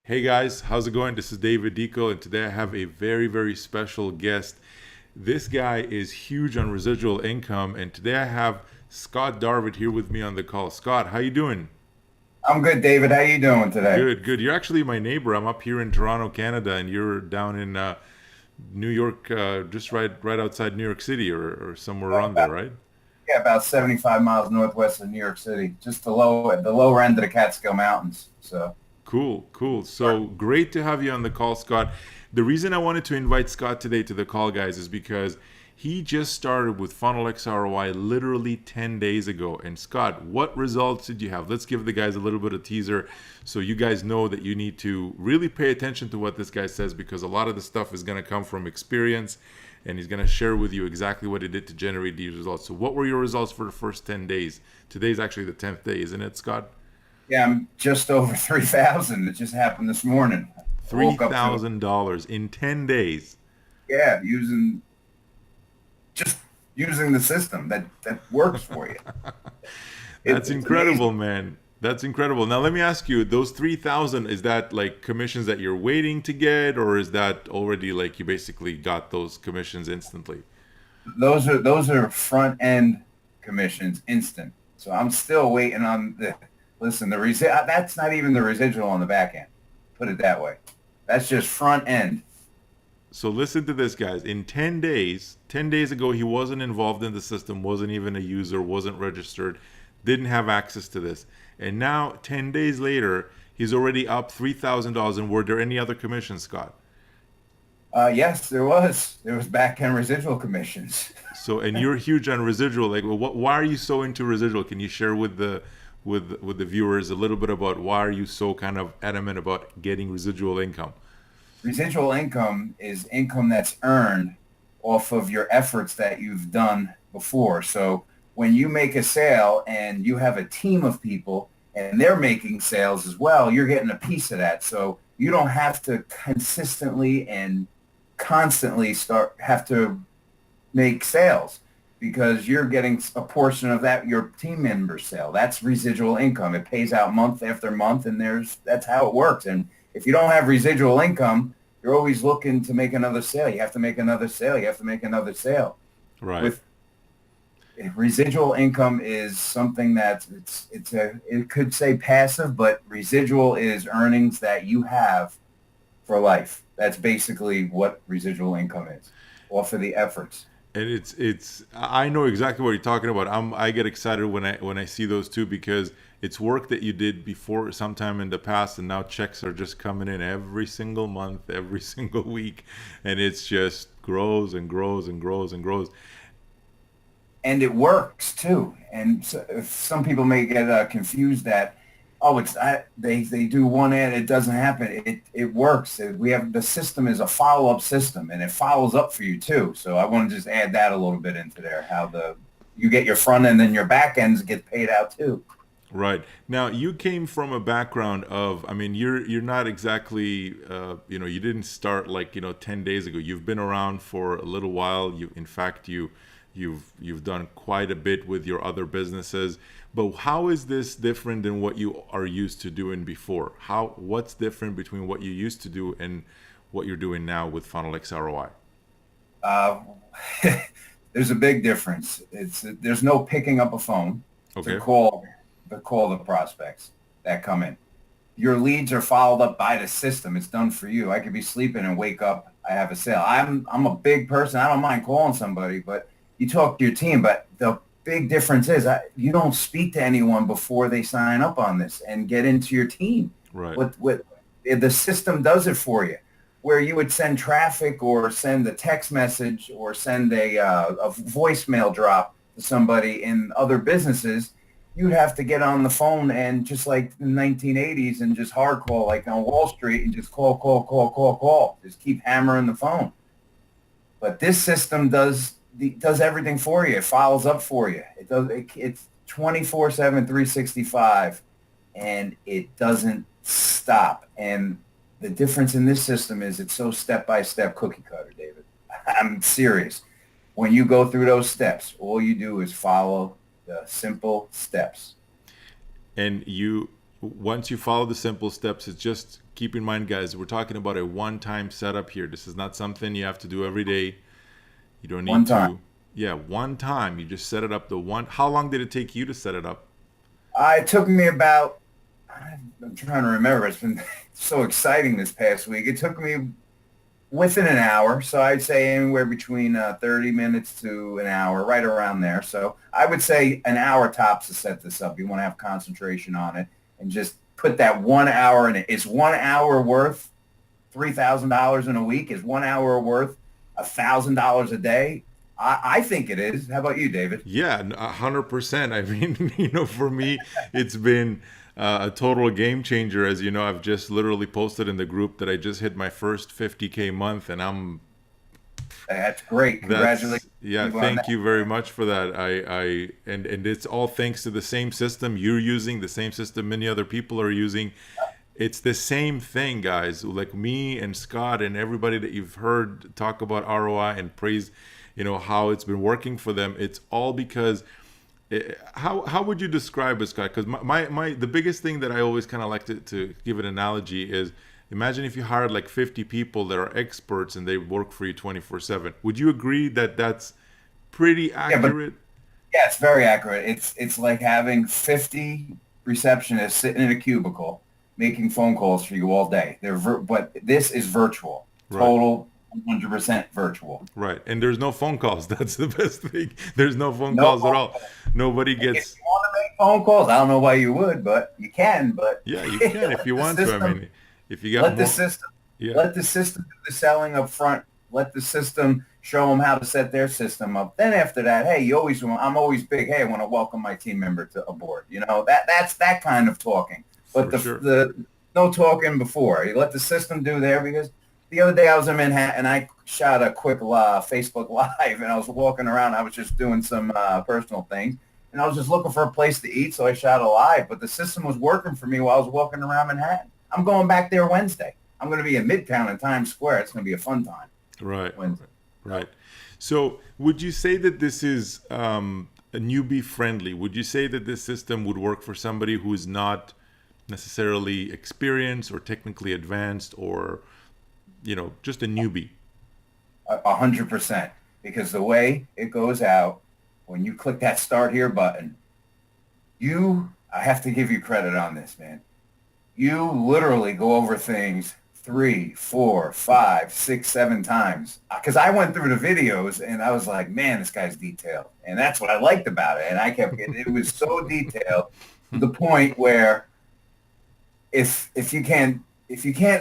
Hey guys, how's it going? This is David Deco, and today I have a very, very special guest. This guy is huge on residual income, and today I have Scott Darvid here with me on the call. Scott, how you doing? I'm good, David. How you doing today? Good, good. You're actually my neighbor. I'm up here in Toronto, Canada, and you're down in New York, just right outside New York City, or somewhere around there, About right? yeah, about 75 miles northwest of New York City, just the lower end of the Catskill Mountains. So Cool, cool. So great to have you on the call, Scott. The reason I wanted to invite Scott today to the call, guys, is because he just started with Funnel XROI literally 10 days ago. And Scott, what results did you have? Let's give the guys a little bit of teaser so you guys know that you need to really pay attention to what this guy says, because a lot of the stuff is going to come from experience, and he's going to share with you exactly what he did to generate these results. So what were your results for the first 10 days? Today's actually the 10th day, isn't it, Scott? yeah, I'm just over 3,000. It just happened this morning. I woke up to $3,000 in 10 days. yeah, just using the system that works for you. That's It's amazing. incredible, man. That's incredible. Now let me ask you, those 3,000, is that like commissions that you're waiting to get, or is that already like you basically got those commissions instantly? Those are front end commissions instant. So I'm still waiting on the listen. That's not even the residual on the back end. Put it that way. That's just front end. So listen to this, guys. In 10 days, 10 days ago, he wasn't involved in the system, wasn't even a user, wasn't registered, didn't have access to this. And now, 10 days later, he's already up $3,000. And were there any other commissions, Scott? Yes, there was back end residual commissions. So, and you're huge on residual. Like, why are you so into residual? Can you share with the the viewers a little bit about why are you so kind of adamant about getting residual income? Residual income is income that's earned off of your efforts that you've done before. So when you make a sale and you have a team of people and they're making sales as well, you're getting a piece of that. So you don't have to consistently and constantly start have to make sales because you're getting a portion of that your team member's sale. That's residual income. It pays out month after month, and that's how it works. And if you don't have residual income, you're always looking to make another sale. You have to make another sale. You have to make another sale. Right. With residual income is something that it could say passive, but residual is earnings that you have for life. That's basically what residual income is, off of the efforts. And it's I know exactly what you're talking about. I get excited when I see those two, because it's work that you did before sometime in the past, and now checks are just coming in every single month, every single week, and it's just grows and grows and grows and grows. And it works too. And so, some people may get confused that, oh, they do one ad, it doesn't happen. It works. We have the system is a follow up system, and it follows up for you too. So I want to just add that a little bit into there. How the you get your front end and your back ends get paid out too. Right. Now, you came from a background of, I mean, you're not exactly, you didn't start like, 10 days ago. You've been around for a little while. In fact, you've done quite a bit with your other businesses. But how is this different than what you are used to doing before? What's different between what you used to do and what you're doing now with Funnel X ROI? Uh, there's a big difference. There's no picking up a phone to Okay. call the prospects that come in. Your leads are followed up by the system. It's done for you. I could be sleeping and wake up. I have a sale. I'm a big person. I don't mind calling somebody, but you talk to your team. But the big difference is you don't speak to anyone before they sign up on this and get into your team. Right. What the system does it for you, where you would send traffic or send a text message or send a voicemail drop to somebody in other businesses. You'd have to get on the phone and just like the 1980s and just hard call like on Wall Street and just call, call, call, call, call. Just keep hammering the phone. But this system does everything for you. It follows up for you. It's 24/7, 365, and it doesn't stop. And the difference in this system is it's so step-by-step cookie cutter, David. I'm serious. When you go through those steps, all you do is follow the simple steps. And Once you follow the simple steps, it's just keep in mind, guys, we're talking about a one-time setup here. This is not something you have to do every day. You don't One need time. to. Yeah, one time. You just set it up the one. How long did it take you to set it up? It took me about, I'm trying to remember. It's been so exciting this past week. It took me within an hour. So I'd say anywhere between 30 minutes to an hour, right around there. So I would say an hour tops to set this up. You want to have concentration on it and just put that 1 hour in it. Is 1 hour worth $3,000 in a week? Is 1 hour worth $1,000 a day? I think it is. How about you, David? Yeah, 100%. I mean, for me, it's been a total game changer. As you know, I've just literally posted in the group that I just hit my first 50K month, and That's great. that's Congratulations yeah. on Thank that. you very much for that. And it's all thanks to the same system you're using, the same system many other people are using. It's the same thing, guys. Like me and Scott and everybody that you've heard talk about ROI and praise, how it's been working for them. It's all because how would you describe it, Scott? Because my the biggest thing that I always kind of like to give an analogy is imagine if you hired like 50 people that are experts and they work for you 24/7. Would you agree that that's pretty Yeah, but accurate? yeah, it's very accurate. It's like having 50 receptionists sitting in a cubicle making phone calls for you all day. But this is virtual, Right. total 100% virtual. Right. And there's no phone calls. That's the best thing. There's no phone No calls at phone all. calls. Nobody If gets. you want to make phone calls, I don't know why you would, but you can. But Yeah, you can if let you the want to. I system mean, if you got let the more. system Yeah. let the system do the selling up front. Let the system show them how to set their system up. Then after that, hey, I'm always big. Hey, I want to welcome my team member to aboard. That's that kind of talking. But For sure. the no talking before. You let the system do there because the other day I was in Manhattan. I shot a quick Facebook Live, and I was walking around. I was just doing some personal things, and I was just looking for a place to eat, so I shot a live. But the system was working for me while I was walking around Manhattan. I'm going back there Wednesday. I'm going to be in Midtown in Times Square. It's going to be a fun time Right. Wednesday. Right. So, would you say that this is a newbie friendly? Would you say that this system would work for somebody who is not necessarily experienced or technically advanced or, just a newbie? 100%. Because the way it goes out, when you click that start here button, I have to give you credit on this, man. You literally go over things 3, 4, 5, 6, 7 times. Because I went through the videos and I was like, man, this guy's detailed. And that's what I liked about it. And I kept getting, it was so detailed to the point where if you can't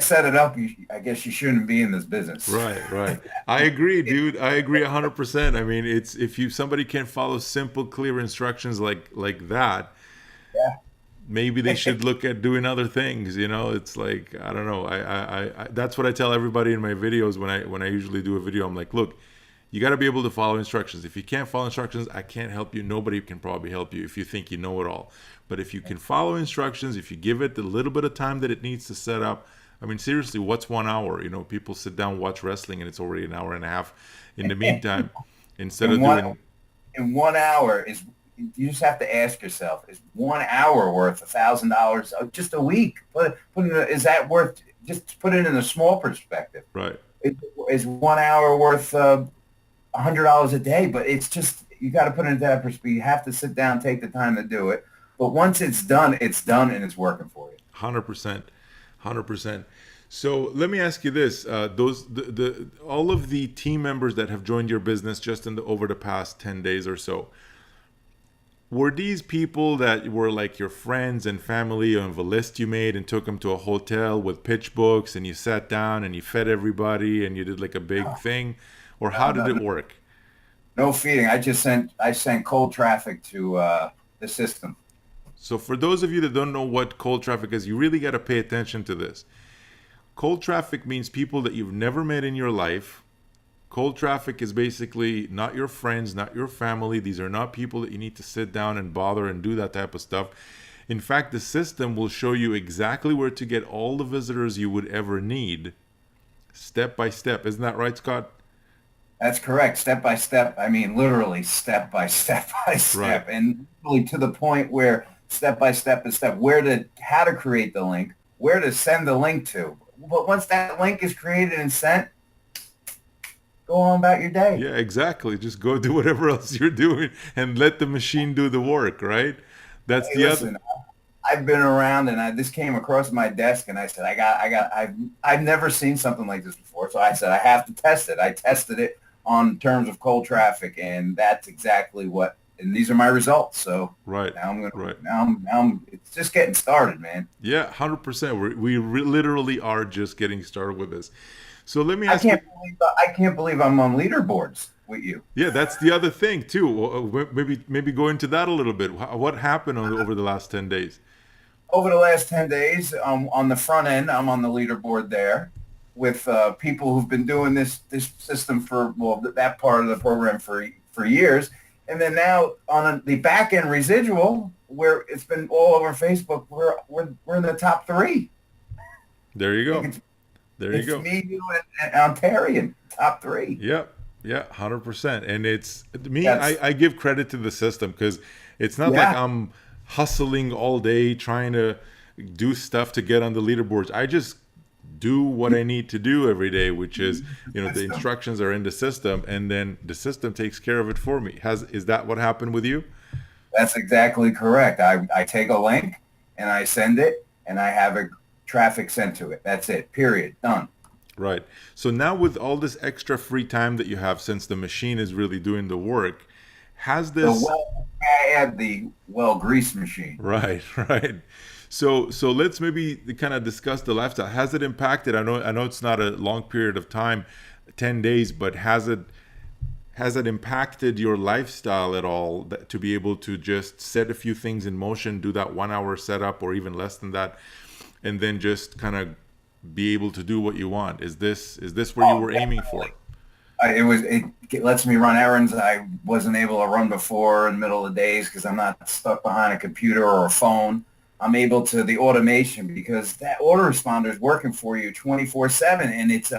set it up, I guess you shouldn't be in this business. Right, right. I agree, dude. I agree 100%. I mean, it's if you somebody can follow simple, clear instructions like that, maybe they should look at doing other things. It's like I don't know. I that's what I tell everybody in my videos when I usually do a video. I'm like, look, you got to be able to follow instructions. If you can't follow instructions, I can't help you. Nobody can probably help you if you think you know it all. But if you can follow instructions, if you give it the little bit of time that it needs to set up, I mean, seriously, what's 1 hour? People sit down, watch wrestling, and it's already an hour and a half. In the meantime, instead in of one doing, in 1 hour is you just have to ask yourself, is 1 hour worth $1,000 just a week? Is that worth, just put it in a small perspective. right, Is 1 hour worth $100 a day? But it's just, you got to put it into that perspective. You have to sit down, take the time to do it. But once it's done, and it's working for you. 100%, 100%. So let me ask you this: the all of the team members that have joined your business just over the past 10 days or so, were these people that were like your friends and family on the list you made and took them to a hotel with pitch books and you sat down and you fed everybody and you did like a big thing, or how No, did no, it no, work? no feeding. I sent cold traffic to the system. So for those of you that don't know what cold traffic is, you really got to pay attention to this. Cold traffic means people that you've never met in your life. Cold traffic is basically not your friends, not your family. These are not people that you need to sit down and bother and do that type of stuff. In fact, the system will show you exactly where to get all the visitors you would ever need, step by step. Isn't that right, Scott? That's correct. Step by step. I mean, literally step by step by Right. step. And really to the point where step by step and step, how to create the link, where to send the link to. But once that link is created and sent, go on about your day. Yeah, exactly. Just go do whatever else you're doing and let the machine do the work, right? That's Hey, the other. listen, I've been around and this came across my desk and I said, I've never seen something like this before. So I said, I have to test it. I tested it on terms of cold traffic and that's exactly and these are my results. So Right, now right. it's just getting started, man. Yeah, 100%. Literally are just getting started with this. So let me ask you. I can't believe I'm on leaderboards with you. Yeah, that's the other thing too. Maybe go into that a little bit. What happened over the last 10 days? Over the last 10 days, on the front end, I'm on the leaderboard there with people who've been doing this system for, well, that part of the program for years. And then now on the back end residual, where it's been all over Facebook, we're in the top three. There you I think go. There you it's go. me, you, and Ontarian, top three. Yep. Yeah, 100%. And it's me, That's I give credit to the system because it's not like yeah. I'm hustling all day trying to do stuff to get on the leaderboards. I just do what I need to do every day, which is, the System. instructions are in the system and then the system takes care of it for me. Is that what happened with you? That's exactly correct. I take a link and I send it and I have a traffic sent to it. That's it. Period. Done. Right. So now with all this extra free time that you have since the machine is really doing the work, has The this well, I add the well grease machine. right, right. So let's maybe kind of discuss the lifestyle. Has it impacted? I know it's not a long period of time, 10 days, but has it impacted your lifestyle at all to be able to just set a few things in motion, do that 1 hour setup or even less than that, and then just kind of be able to do what you want? Is this where you Oh, were aiming for? it lets me run errands I wasn't able to run before in the middle of the days because I'm not stuck behind a computer or a phone. I'm able to the automation because that auto responder is working for you 24/7, and it's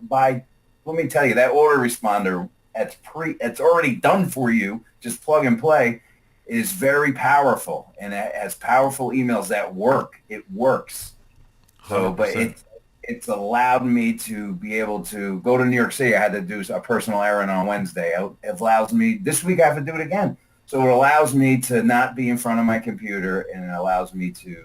by let me tell you that auto responder it's already done for you. Just plug and play is very powerful, and it has powerful emails that work. It works. So, but 100%. it's allowed me to be able to go to New York City. I had to do a personal errand on Wednesday. It allows me this week. I have to do it again. So it allows me to not be in front of my computer, and it allows me to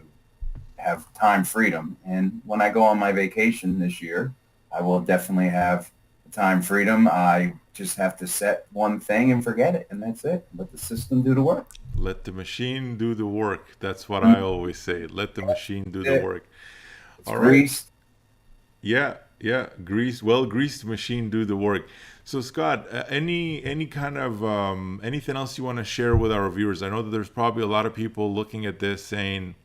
have time freedom. And when I go on my vacation this year, I will definitely have time freedom. I just have to set one thing and forget it, and that's it. Let the system do the work. Let the machine do the work. That's what I always say. Let the machine do the It, work. it's All right. greased. Yeah, yeah. Greased machine do the work. So Scott, any kind of anything else you want to share with our viewers? I know that there's probably a lot of people looking at this saying,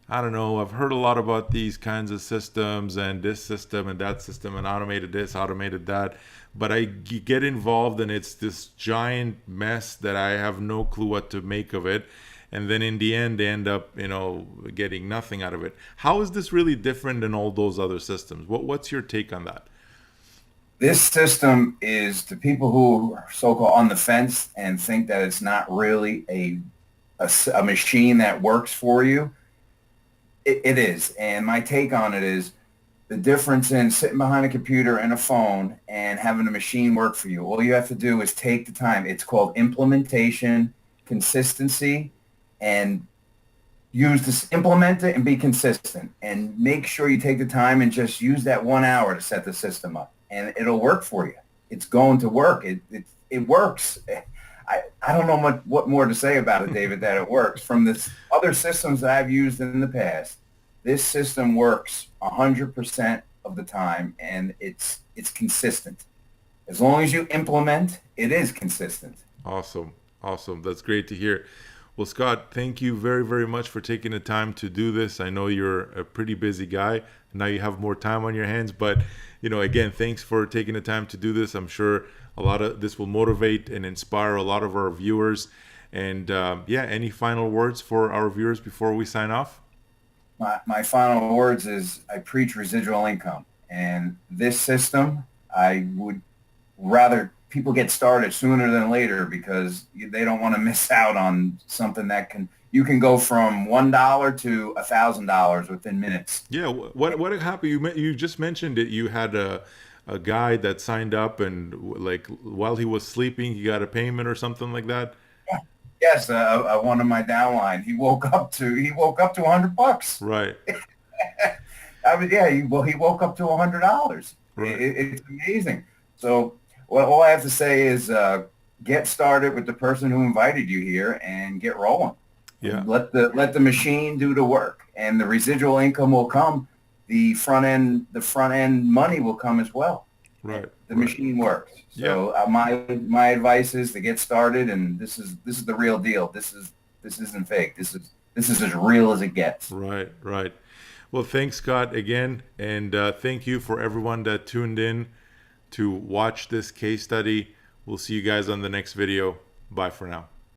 I don't know, I've heard a lot about these kinds of systems and this system and that system and automated this, automated that, but I get involved and it's this giant mess that I have no clue what to make of it. And then in the end, they end up, getting nothing out of it. How is this really different than all those other systems? What's your take on that? This system is to people who are so-called on the fence and think that it's not really a machine that works for you. It is. And my take on it is the difference in sitting behind a computer and a phone and having a machine work for you. All you have to do is take the time. It's called implementation, consistency, and implement it and be consistent and make sure you take the time and just use that 1 hour to set the system up and it'll work for you. It's going to work. It works. I don't know what more to say about it, David, that it works. From the other systems that I've used in the past, this system works 100% of the time and it's consistent. As long as you implement, it is consistent. Awesome. Awesome. That's great to hear. Well, Scott, thank you very, very much for taking the time to do this. I know you're a pretty busy guy. Now you have more time on your hands, but again, thanks for taking the time to do this. I'm sure a lot of this will motivate and inspire a lot of our viewers. And yeah, any final words for our viewers before we sign off? My final words is I preach residual income. And this system, I would rather people get started sooner than later because they don't want to miss out on something that you can go from $1 to $1,000 within minutes. Yeah. What happened? You just mentioned it. You had a guy that signed up, and like while he was sleeping, he got a payment or something like that. Yes, one of my downline. He woke up to $100. Right. I mean, yeah. He woke up to $100. Right. It's amazing. So, well, all I have to say is get started with the person who invited you here and get rolling. Yeah. Let the machine do the work, and the residual income will come. The front end money will come as well. Right. The Right. machine works. So my advice is to get started, and this is the real deal. This isn't fake. This is as real as it gets. Right. Right. Well, thanks, Scott, again, and thank you for everyone that tuned in to watch this case study. We'll see you guys on the next video. Bye for now.